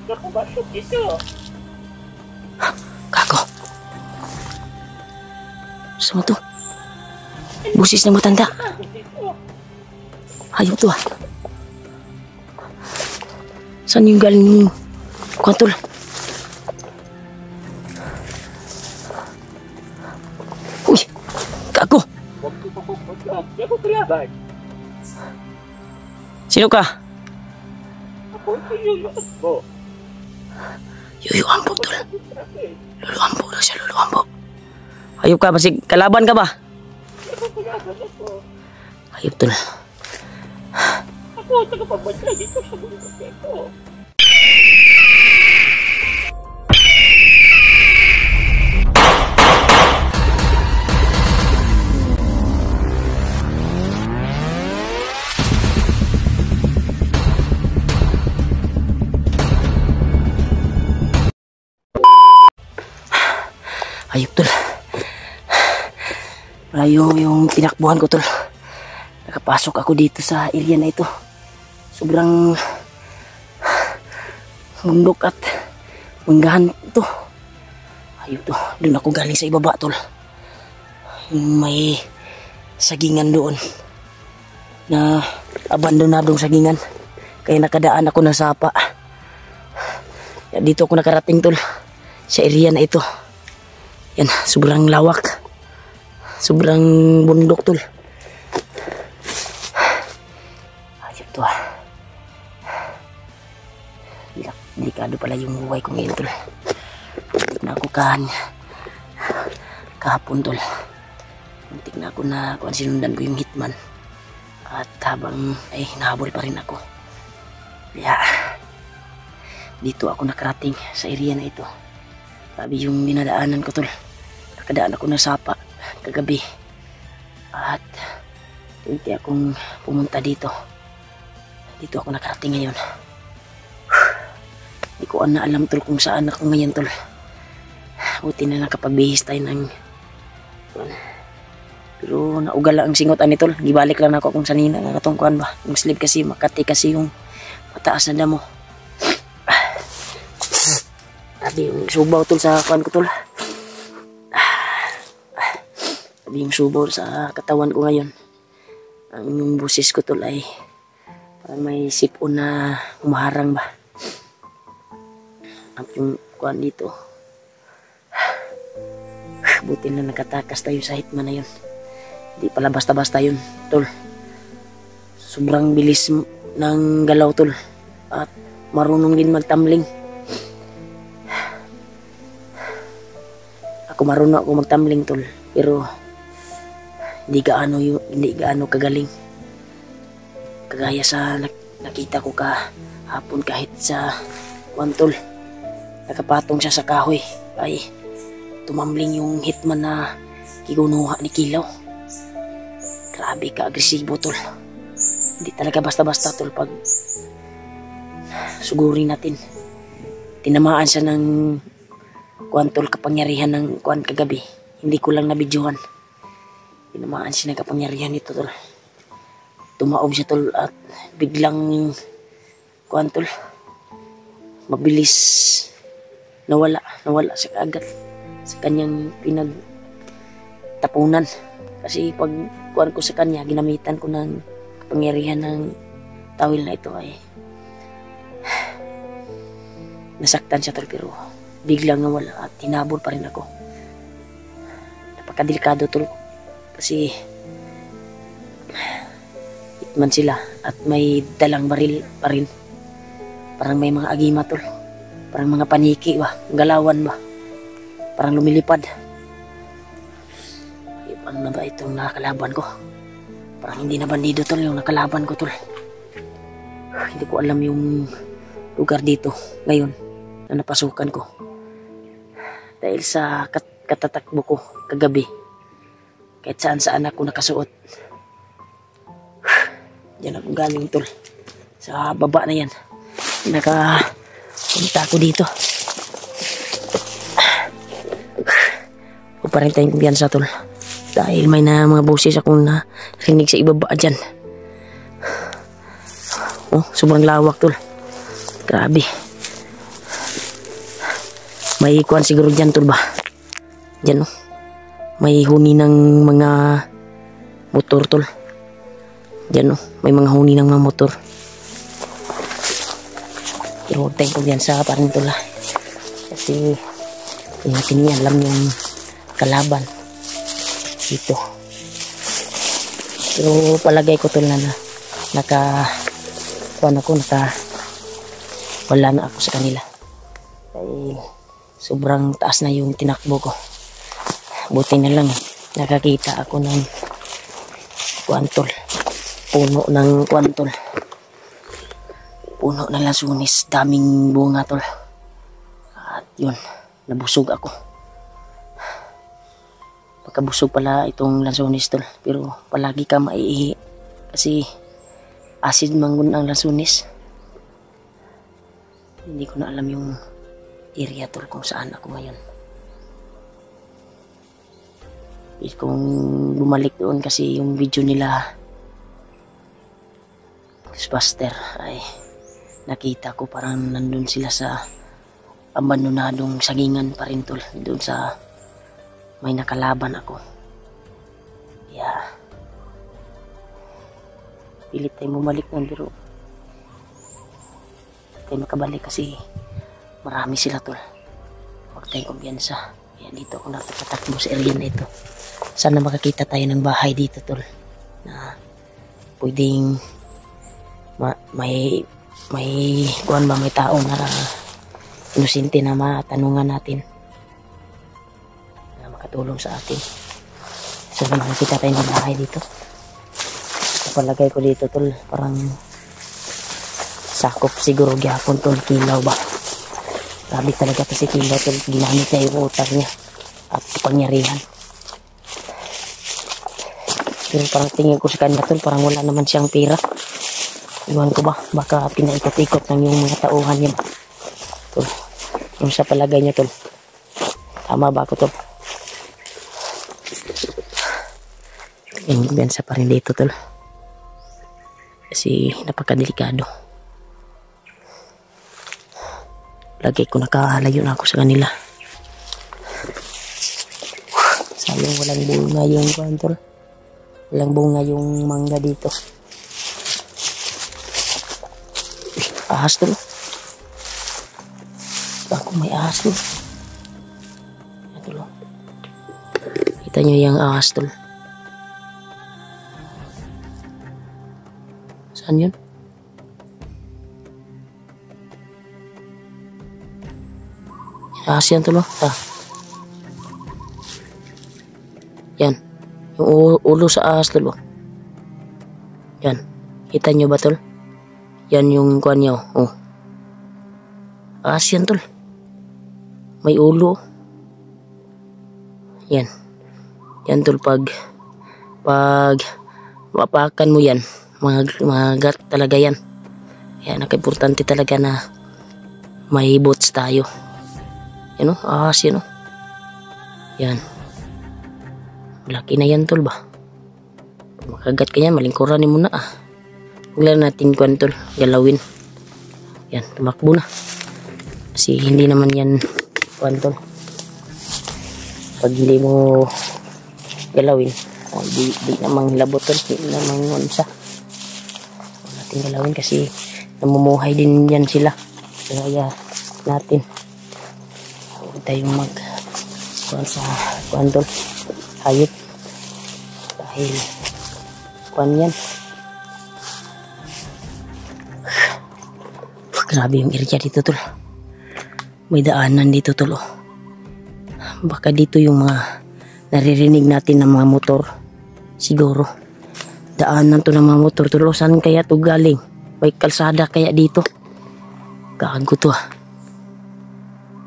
Nakabasok dito. Gago. Saan mo to? Busis ng matanda. Hayop to ah. Saan yung galing mo? Kuwantol. Uy! Gago! Huwag ko pagpagpagpag. Di ako kalaban. Sino ka? Ako ito yung mo. Yuyu Ambo, tol. Lulu Ambo daw siya, Lulu Ambo. Hayop ka, masig kalaban ka ba? Di ako kalaban ako. Hayop, tol. Ako tagapagbantay dito sa bundok ito. Hayop, tol. Malayo yung tinakbuhan ko, tol. Nakapasok ako dito sa area na ito. Sobrang bundok at manggahan ito. Hayop to. Doon ako galing sa ibaba, tol. Yung may sagingan doon na abandonadong sagingan. Kaya nakadaan ako ng sapa. Dito ako nakarating, tol. Sa area na ito. Yan, sobrang lawak. Sobrang bundok, tol. Ayop to ah. Delikado pala yung buhay ko ngayon, tol. Na ako kahapon, tol. Muntik na ako na kung sinundan ko yung hitman. At habang ay hinahabol pa rin ako. Kaya dito ako nakarating sa area na ito. Sabi yung dinadaanan ko, tol. Nakadaan ako ng sapa kagabi. At hindi akong pumunta dito. Dito ako nakarating ngayon. Hindi ko na alam, tol, kung saan ako ngayon, tol. Buti na nakapagbihis tayo ng... Pero naugala ang singotan ni tol. Gibalik lang ako kung sanina nga katungkuhan ba. Yung sleeve kasi makati kasi yung mataas na damo. Sabi yung subaw, tol, sa kuhan ko, tol. Sabi yung subaw sa katawan ko ngayon. Yung busis ko, tol, ay parang may sipon na umaharang ba. At yung kuhan dito. Buti na nakatakas tayo sa hitman na yun. Hindi pala basta-basta yun, tol. Sobrang bilis ng galaw, tol. At marunong din magtamling. Marunong ako magtamling, tol, pero hindi gaano kagaling kagaya sa nakita ko kahapon. Kahit sa kuwan, tol, nakapatong siya sa kahoy ay tumambling yung hitman na kigunuha ni Kilaw. Grabe ka agresibo, tol. Hindi talaga basta-basta, tol. Pag sugurin natin, tinamaan siya ng kuwan, tol, kapangyarihan ng kuwan kagabi. Hindi ko lang nabidyohan. Tinamaan siya ng kapangyarihan nito, tol. Tumaob siya, tol, at biglang kuwan, tol, mabilis nawala siya kaagad sa kanyang pinagtapunan. Kasi pag kuwan ko sa kanya, ginamitan ko ng kapangyarihan ng tawil na ito, ay nasaktan siya, tol, pero biglang nawala at tinabol pa rin ako. Napakadelikado, tol, kasi hitman sila at may dalang baril pa rin. Parang may mga agima, tol. Parang mga paniki ba, galawan ba, parang lumilipad. Ano na ba itong nakakalaban ko? Parang hindi na bandido, tol, yung nakalaban ko, tol. Hindi ko alam yung lugar dito ngayon na napasukan ko. Dahil sa katatakbo ko kagabi, kahit saan ako nakasuot. Diyan ako galing, tol. Sa baba na yan. Nakapunta ako dito. Huwag pa rin tayong kumpiyansa, tol. Dahil may na mga boses akong narinig sa ibaba dyan. Oh, sobrang lawak, tol. Grabe. May kuan siguro dyan tol ba? Dyan oh. May huni ng mga motor tol. Dyan oh. May mga huni ng mga motor. Pero huwag tayong kumpiyansa pa rin tol ah. Kasi hindi natin alam yung kalaban dito. Pero palagay ko tol na wala na ako sa kanila. Dahil sobrang taas na yung tinakbo ko. Buti na lang nakakita ako ng kuantol. Puno ng kuantol. Puno ng lansunis. Daming bunga tol. At yun, nabusog ako. Pagkabusog pala itong lansunis tol. Pero palagi ka maiihi. Kasi acid mangun ang lansunis. Hindi ko na alam yung area tol kung saan ako ngayon. Kung bumalik doon kasi yung video nila Ghostbuster ay nakita ko parang nandun sila sa abandonadong sagingan pa rin tol. Doon sa may nakalaban ako. Yeah. Pilit tayo bumalik nun pero tayo makabalik kasi marami sila tol. Huwag tayong kumpiyansa. Kaya dito ako natapatakbo sa area na ito. Sana makakita tayo ng bahay dito tol. Na pwedeng may kuwan ba, may tao na inosente na matanungan natin. Na makatulong sa atin. Sana makakita tayo ng bahay dito. Kapalagay ko dito tol, parang sakop siguro gyapon tol, Kilaw ba. Grabe talaga to si Kilaw tol, ginamit niya yung utak niya at pangyarihan. Pero parang tingin ko sa kanya tol, parang wala naman siyang pera. Iwan ko ba, baka pinaikot-ikot lang yung mga tauhan niya ba. Tol, yung sa palagay niya tol, tama ba ako tol? Yung bensa pa rin dito tol. Kasi napakadelikado. Lagi ko nakahalayo na ako sa kanila. Sayang walang bunga yung kuantol. Walang bunga yung mangga dito. Ahas tol. Ako may ahas tol. Ito lo. Kita nyo yung ahas tol. Saan yun? Ahas yan tol. Yan. Yung ulo sa ahas tol. Yan. Kita nyo ba tol? Yan yung kuwan niya. Oh. Ahas yan tol. May ulo. Yan. Yan tol, pag mapakan mo yan, magat talaga yan. Kaya naka-importante talaga na may bots tayo. Yan o, ahas yan o. Yan. Laki na yan tol ba. Pag makagat ka yan, malingkuranin mo na ah. Huwag lang natin kuwan tol, galawin. Yan, tumakbo na. Kasi hindi naman yan kuwan tol. Pag hindi mo galawin, di namang labot tol, di namang unsa. Huwag natin galawin kasi namumuhay din yan sila. Kaya natin. Huwag tayong mag kuwan sa kuwan tol, hayop. Dahil kuwan yan. Grabe yung area dito tol. May daanan dito tol oh. Baka dito yung mga naririnig natin ng mga motor. Siguro daanan to ng mga motor tol. Saan kaya to galing? May kalsada kaya dito? Gago to ah.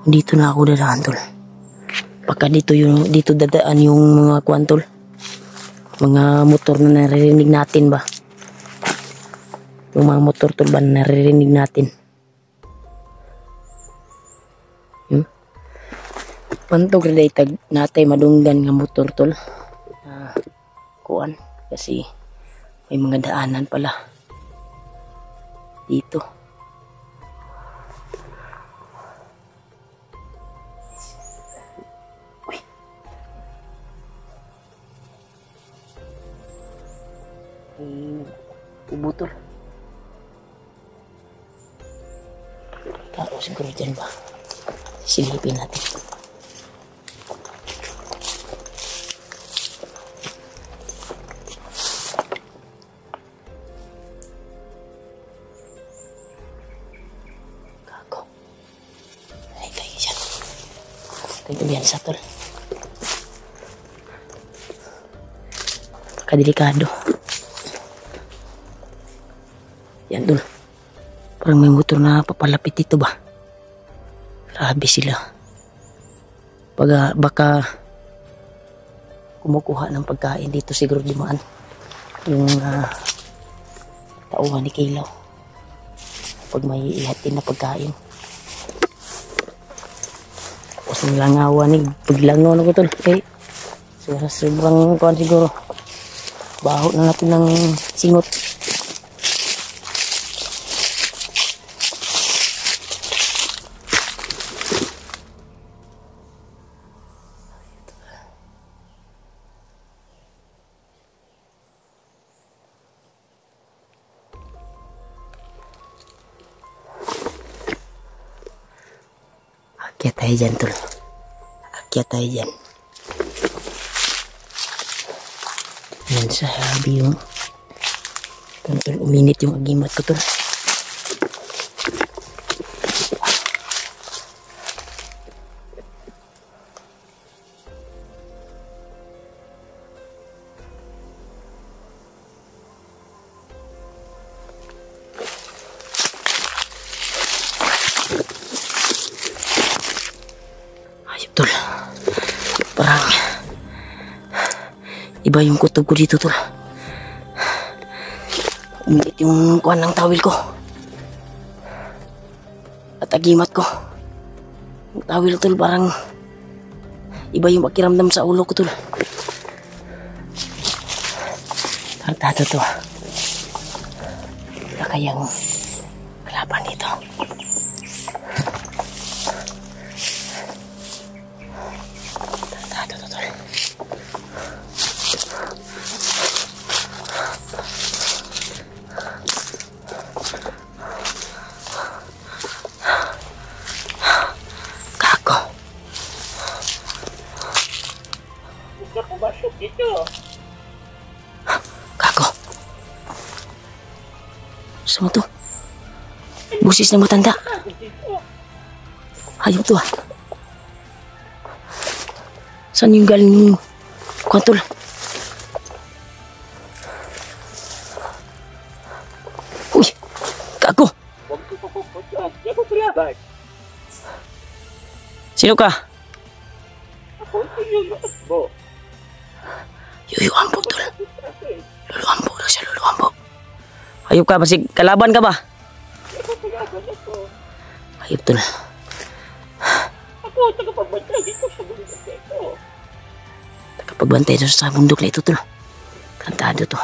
Dito na ako dadaan tol. Baka dito dadaan yung mga kuwan tol. Mga motor na naririnig natin ba? Yung mga motor tol ba na naririnig natin? Pantog related natay madunggan nga motor tol. Kuan kasi may mga daanan pala dito. tubo tol. Tao siguro dyan ba? Silipin natin. Kako. Ay, tayo dyan. Tayo yan sa tol. Kadelikado. Yan tol. Parang may motor na papalapit dito ba? Grabe sila. Baka kumukuha ng pagkain dito siguro dumaan. Yung tauhan ni Kilaw. Pag may ihatin na pagkain. Tapos ang langawan ni paglangaw na ko tol. Okay. Sobrang kuhan siguro. Baho na natin ng singot. Akyat tayo dyan tol. Akyat tayo dyan. Yan sabi yung tol, uminit yung agimat ko tol. Ayop tol. Parang iba yung kutob ko dito tol. Umilit yung kuhan ng tawil ko. At agimat ko. Yung tawil tol parang iba yung pakiramdam sa ulo ko tol. Tartado to. Wala kayang kalaban dito. Tartado to tol. Pumasok dito. Kako. Sama to. Busis ng matanda. Hayop to ah. Saan yung galing kontol? Uy, kako. Huwag ko pupunta. Di ako kalaban. Sino ka? Ako yung mo. Yuyu Ambo tol. Lulu Ambo daw siya, Lulu Ambo. Hayop ka, masig kalaban ka ba? Hayop tol. Ako, tagapagbantay dito sa bundok na ito. Tagapagbantay dito sa bundok na ito tol. Kantado to.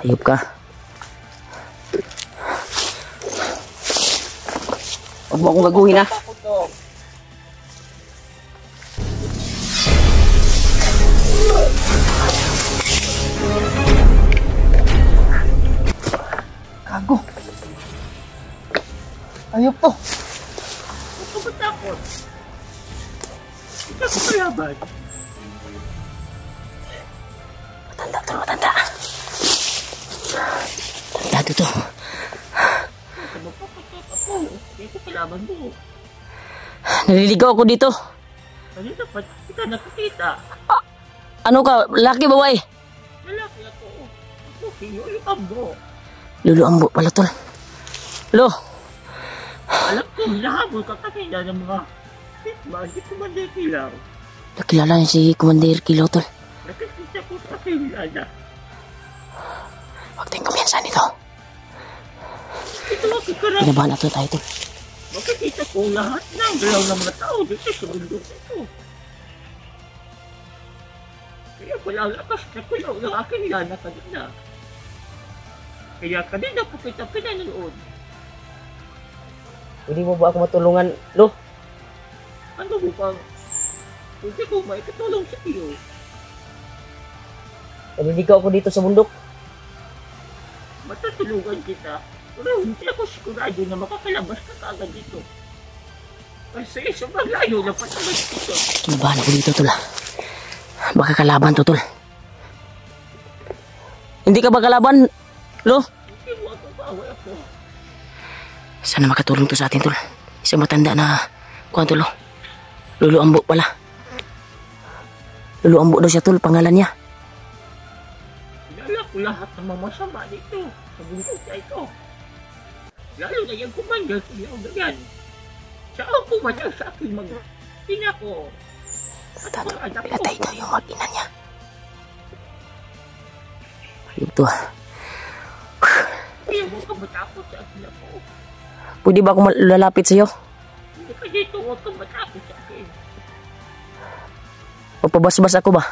Hayop ka. Huwag mo akong gaguhin ha. Gago. Ayop to. Huwag ka matakot. Hindi ako kalaban. Matanda to, matanda. Tandado to. Ako, hindi ko kalaban mo. Naliligaw ako dito. Kanina pa, hindi ka nakikita. Ano ka, laki babae? Lalaki ako. Ako, yung mo. Lulu Ambo pala tol. Lo. Alam ko, nahabol ka kanina ng mga hitman. Hindi ko man nakikilaw. Nakilala niya si Commander Kilaw tol. Nakikita ko sa kilala. Huwag tayong kumyansa nito. Ito ako karang. Pinabahan na to tayo tol. Makikita ko lahat ng galaw ng mga tao dito sa bundok ito. Kaya wala lakas na kuyaw ng aking lana kanina. Kaya kanina po kita pinanood. Pwede mo ba ako matulungan, Lo? Ano mo bang? Hindi ko maikatulong sa iyo. Naliligaw ako dito sa bundok. Matutulungan kita. Pero hindi ako sigurado na makakalabas ka kaagad dito. Kasi sobrang layo na patagal dito. Kinabahan ako dito, tol. Baka kalaban to, tol. Hindi ka ba kalaban, Lo? Hindi mo ako kaaway ako. Sana makatulong to sa atin, tol. Isang matanda na, kuhan, tol, Lo. Lolo Ambo pala. Lolo Ambo daw siya, tol, pangalan niya. Kilala ko lahat ng mga masama dito. Sa bundok na ito. Lalo na yung kumandal sa iyo na yan. Siya ang pumadal sa akin mag-ina ko. At mga anak ko. Pinatay daw yung mag-ina niya. Ito. Kaya huwag ka matakot sa akin ako. Pwede ba ako lalapit sa'yo? Hindi ka dito, huwag ka matakot sa akin. Magpabasbas ako ba?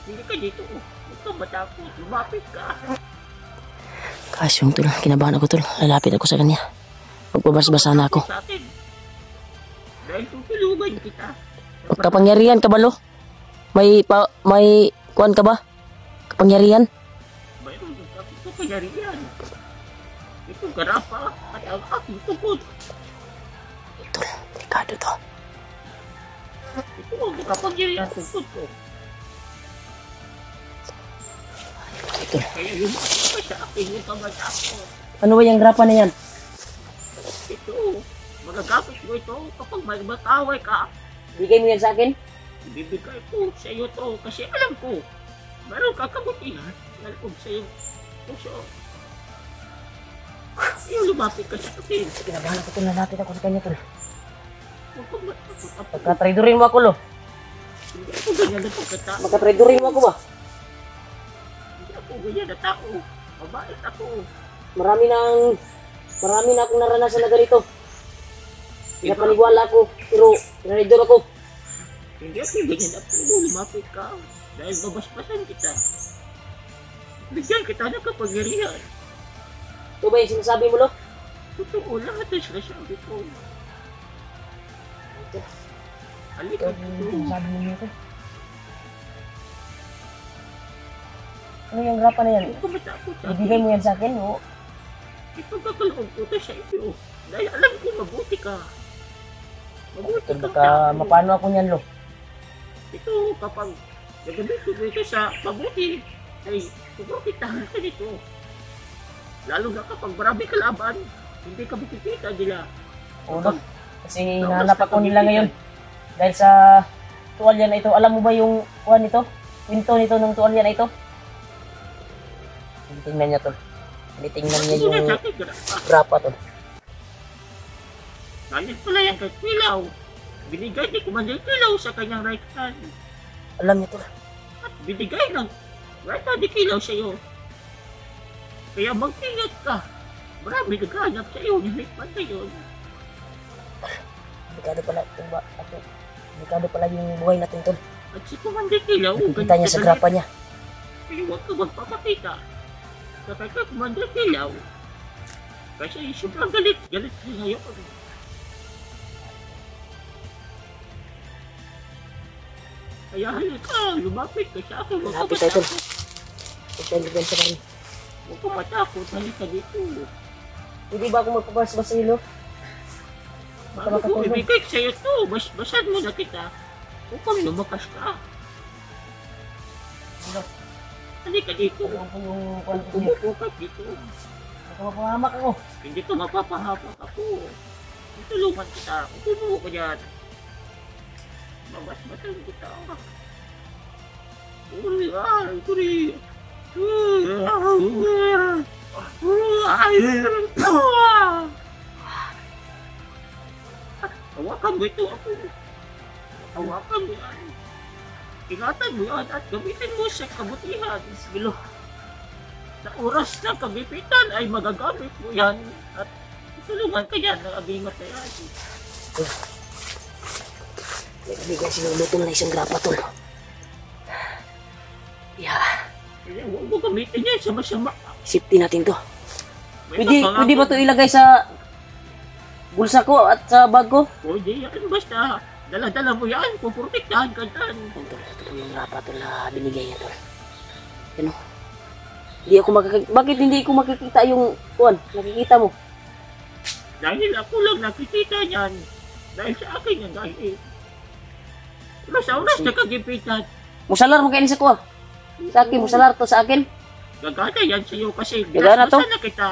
Hindi ka dito, huwag ka matakot. Lumapit ka. Kasyong, tol. Kinabahan ako, tol. Lalapit ako sa kanya. Magpabasbas sana ako. Sa atin. Dahil tutulungan kita. Kapangyarihan ka ba, Lo? May kuhan ka ba? Kapangyarihan? Mayroon ng aking kapangyarihan. Itong garapa at ang aking tukod. Ito, delikado to. Ito ang kapangyarihan tukod ko. Ito. Kaya lumapit ka sa akin yung kamatakot. Ano ba yung grapa na yan? Ito, magagamit mo ito kapag may mataway ka. Bigay mo yan sa akin? Ibibigay ko sa iyo to kasi alam ko meron ka kabutihan na loob sa iyong puso. Yung lumapit ka sa akin. Kinabahan ako, tol. Lalapit ako sa kanya, tol. Huwag kang matakot ako. Magkatraidorin mo ako, Lo. Hindi ako ganyan na pagkatao. Magkatraidorin mo ako ba? Hindi ako ganyan na tao. Mabait ako. Marami na akong naranasan na ganito. Pinapaniwala ako, pero pinanidor ako. Hindi ako ganyan na ako. Lumapit ka. Dahil babasbasan kita. Bigyan kita ng kapangyarihan. Ito ba yung sinasabi mo, Lo? Totoo lahat ang sinasabi ko. Halika dito. Sinasabi mo nito. Ano yung grapa na yan? Huwag ka matakot sa akin. Ibigay mo yan sa akin, no? Ipagkakaloob ko to sa iyo. Dahil alam ko mabuti ka. Mabuti Tol, ka. baka mapano ako niyan, Lo? Ito kapag nagamit ko dito sa mabuti, ay puprotektahan ka dito. Lalo na kapag marami kalaban, hindi ka makikita nila. Oo, Lo. Kasi hinahanap ako nila ngayon. Dahil sa tuwalya na ito. Alam mo ba yung kuha nito? Pinto nito ng tuwalya na ito? Tingnan niya, Tol. Tingnan niya Ito na yung sa akin, grapa. grapa, Tol. Galit pala yan kay Kilaw. Binigay ni Commander Kilaw sa kanyang right hand. Alam niya, Tol. At binigay ng right hand ni Kilaw sa iyo. Kaya mag-ingat ka. Marami naghahanap sa iyo ng hikmat na yun. Delikado pala ito ba? Ako. Delikado pala yung buhay natin, Tol. At si Commander Kilaw, Nakikita niya sa grapa niya. Kaya huwag ka magpapakita. Kapag ka Commander Kilaw, kasi sobrang galit niya ngayon. Kaya halika, lumapit ka sa akin. Huwag ka Lumapit tayo, Tol. matakot. Ito yung depensa pa rin. Huwag ka matakot. Halika dito. Hindi ba ako magpapasbas sa ilo? Bago ko ibigay sa'yo to, basbasan mo na kita. Upang lumakas ka. Ano? Halika dito. Ano po yung kuwan ko niya? Umupo ka dito. Ako mapahamak ako. Hindi ka mapapahapak ako. Tutulungan kita. Umupo ka dyan. Mabasbasan kita. Uri, uri. Hawakan mo ito ako. Hawakan mo yan. Ingatan mo yan at gamitin mo sa kabutihan. Bilo. Sa oras ng kagipitan ay magagamit mo yan at tulungan ka yan ng aming matayaan. May kabigay sinulutol na isang grapa, Tol. Yeah. Kaya huwag mo gamitin yan sa masama. Safety natin to. May Pwede ba to ilagay sa bulsa ko at sa bag ko? Pwede yan. Basta dala-dala mo yan. Puprotektahan ka dyan. Tol, ito po yung grapa, Tol, na binigay niya, Tol. Ano? Hindi ako bakit hindi ko makikita yung kuwan? Nakikita mo? Dahil ako lang nakikita niyan. Dahil sa akin yan dahil. Oras na kagipitan. Musalar mo kayo sa kuwa. Sa akin, musalar to sa akin. Gagana yan sa'yo kasi Gagana to? na kita.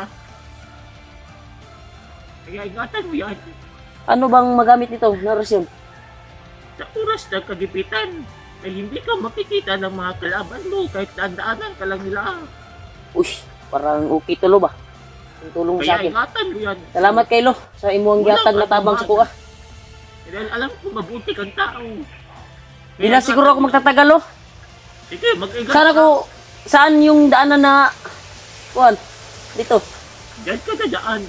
Kaya ingatan mo yan. Ano bang magamit nito, narasyon? Sa oras na kagipitan, ay hindi ka makikita ng mga kalaban mo kahit dandaanan ka lang nila. Uy, parang okay tulo ba? Yung tulong mo sa Kaya akin. ingatan mo yan. Salamat kay Lo sa imuang gatag na tabang sa kuha. Dahil alam ko mabuti kang tao. Hindi na siguro ako magtatagal, Lo. Sige, mag-ingat Sana ko, saan yung daanan na, kuhan, dito. Diyan ka dadaan.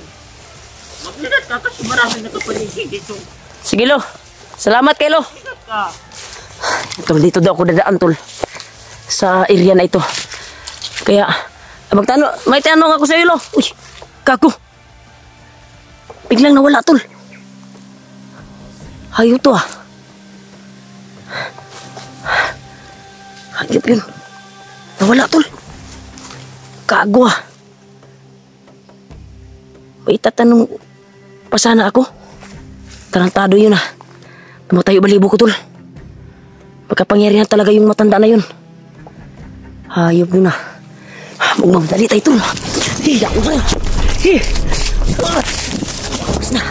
Mag-ingat ka kasi marami nakapaligid dito. Sige, Lo. Salamat kay Lo. Ingat ka. Ito, dito daw ako dadaan, tol. Sa area na ito. Kaya, may tanong ako sa iyo, Lo. Uy, kago. Biglang nawala, tol. Hayop to, ah. Hayop yun. Nawala, tol. Kago, ah. May tatanong pa sana ako. Tarantado yun, ah. Tumatayo balibo ko, tol. Pagkapangyarihan talaga yung matanda na yun. Hayop yun, ah. Magmamdali tayo, tol. Hiya ko sa'yo. Tapos na.